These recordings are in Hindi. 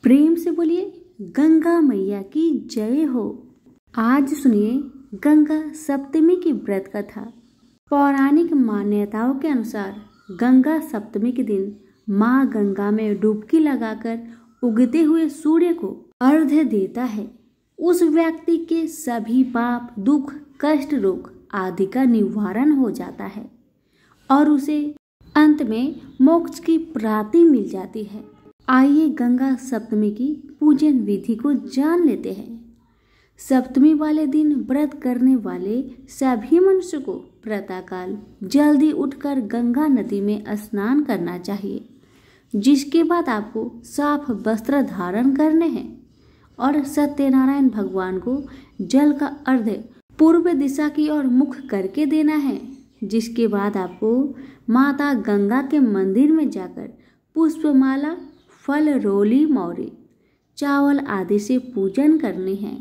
प्रेम से बोलिए गंगा मैया की जय हो। आज सुनिए गंगा सप्तमी की व्रत कथा। पौराणिक मान्यताओं के अनुसार गंगा सप्तमी के दिन माँ गंगा में डुबकी लगाकर उगते हुए सूर्य को अर्घ्य देता है। उस व्यक्ति के सभी पाप, दुख, कष्ट, रोग आदि का निवारण हो जाता है और उसे अंत में मोक्ष की प्राप्ति मिल जाती है। आइए गंगा सप्तमी की पूजन विधि को जान लेते हैं। सप्तमी वाले दिन व्रत करने वाले सभी मनुष्य को प्रातःकाल जल्दी उठकर गंगा नदी में स्नान करना चाहिए, जिसके बाद आपको साफ वस्त्र धारण करने हैं और सत्यनारायण भगवान को जल का अर्घ्य पूर्व दिशा की ओर मुख करके देना है। जिसके बाद आपको माता गंगा के मंदिर में जाकर पुष्पमाला, फल, रोली, मौरी, चावल आदि से पूजन करने हैं।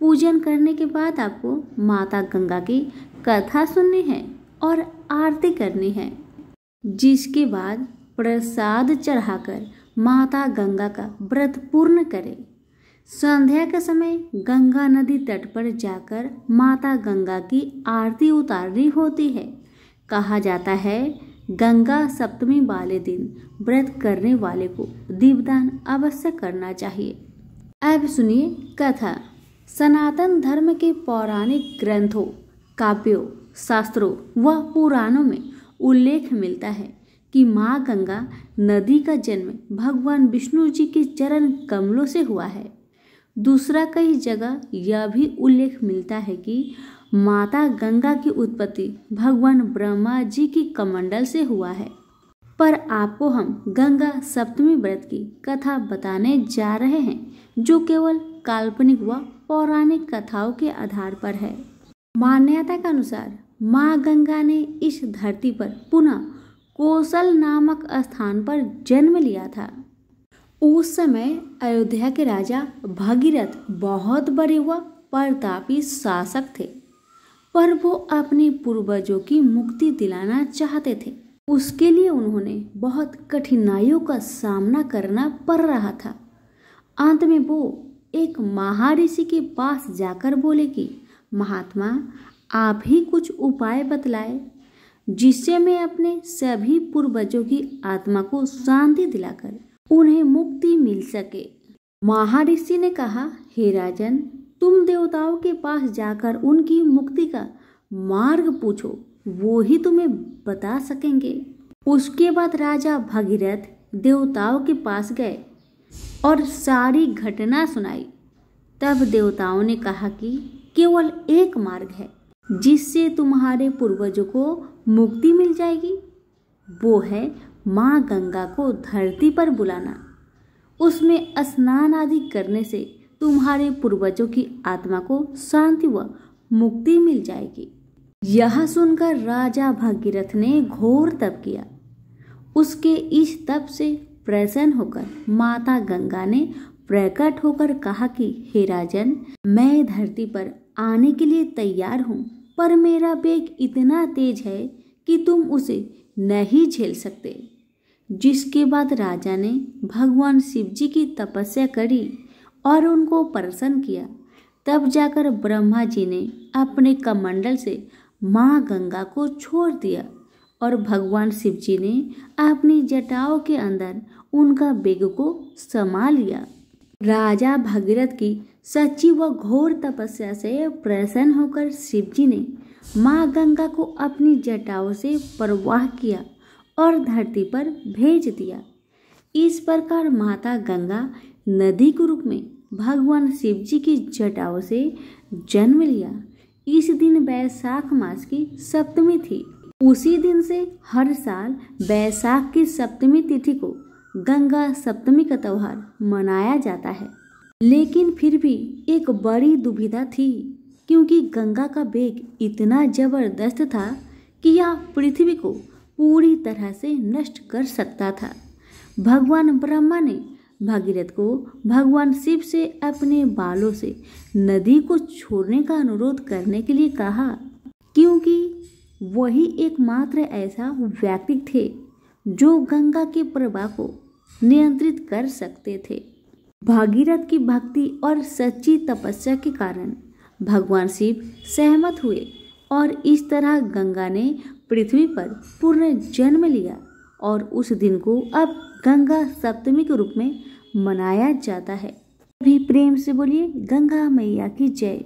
पूजन करने के बाद आपको माता गंगा की कथा सुननी है और आरती करनी है। जिसके बाद प्रसाद चढ़ाकर माता गंगा का व्रत पूर्ण करें। संध्या के समय गंगा नदी तट पर जाकर माता गंगा की आरती उतारनी होती है। कहा जाता है गंगा सप्तमी वाले दिन व्रत करने वाले को दीपदान अवश्य करना चाहिए। अब सुनिए कथा। सनातन धर्म के पौराणिक ग्रंथों, काव्यों, शास्त्रों व पुराणों में उल्लेख मिलता है कि माँ गंगा नदी का जन्म भगवान विष्णु जी के चरण कमलों से हुआ है। दूसरा कई जगह यह भी उल्लेख मिलता है कि माता गंगा की उत्पत्ति भगवान ब्रह्मा जी की कमंडल से हुआ है। पर आपको हम गंगा सप्तमी व्रत की कथा बताने जा रहे हैं, जो केवल काल्पनिक व पौराणिक कथाओं के आधार पर है। मान्यता के अनुसार माँ गंगा ने इस धरती पर पुनः कौशल नामक स्थान पर जन्म लिया था। उस समय अयोध्या के राजा भगीरथ बहुत बड़े व प्रतापी शासक थे, पर वो अपने पूर्वजों की मुक्ति दिलाना चाहते थे। उसके लिए उन्होंने बहुत कठिनाइयों का सामना करना पड़ रहा था। अंत में वो एक महाऋषि के पास जाकर बोले कि महात्मा, आप ही कुछ उपाय बतलाए जिससे मैं अपने सभी पूर्वजों की आत्मा को शांति दिलाकर उन्हें मुक्ति मिल सके। महर्षि ने कहा, हे राजन, तुम देवताओं के पास जाकर उनकी मुक्ति का मार्ग पूछो, वो ही तुम्हें बता सकेंगे। उसके बाद राजा भगीरथ देवताओं के पास गए और सारी घटना सुनाई। तब देवताओं ने कहा कि केवल एक मार्ग है जिससे तुम्हारे पूर्वजों को मुक्ति मिल जाएगी, वो है माँ गंगा को धरती पर बुलाना। उसमें स्नान आदि करने से तुम्हारे पूर्वजों की आत्मा को शांति व मुक्ति मिल जाएगी। यह सुनकर राजा भगीरथ ने घोर तप किया। उसके इस तप से प्रसन्न होकर माता गंगा ने प्रकट होकर कहा कि हे राजन, मैं धरती पर आने के लिए तैयार हूँ, पर मेरा वेग इतना तेज है कि तुम उसे नहीं झेल सकते। जिसके बाद राजा ने भगवान शिव जी की तपस्या करी और उनको प्रसन्न किया। तब जाकर ब्रह्मा जी ने अपने कमंडल से माँ गंगा को छोड़ दिया और भगवान शिव जी ने अपनी जटाओं के अंदर उनका वेग को समा लिया। राजा भगीरथ की सच्ची व घोर तपस्या से प्रसन्न होकर शिव जी ने माँ गंगा को अपनी जटाओं से प्रवाह किया और धरती पर भेज दिया। इस प्रकार माता गंगा नदी के रूप में भगवान शिव जी की जटाओं से जन्म लिया। इस दिन वैशाख मास की सप्तमी थी। उसी दिन से हर साल वैशाख की सप्तमी तिथि को गंगा सप्तमी का त्योहार मनाया जाता है। लेकिन फिर भी एक बड़ी दुविधा थी, क्योंकि गंगा का वेग इतना जबरदस्त था कि यह पृथ्वी को पूरी तरह से नष्ट कर सकता था। भगवान ब्रह्मा ने भगीरथ को भगवान शिव से अपने बालों से नदी को छोड़ने का अनुरोध करने के लिए कहा, क्योंकि वही एकमात्र ऐसा व्यक्ति थे जो गंगा के प्रवाह को नियंत्रित कर सकते थे। भागीरथ की भक्ति और सच्ची तपस्या के कारण भगवान शिव सहमत हुए और इस तरह गंगा ने पृथ्वी पर पुनः जन्म लिया और उस दिन को अब गंगा सप्तमी के रूप में मनाया जाता है। भी प्रेम से बोलिए गंगा मैया की जय।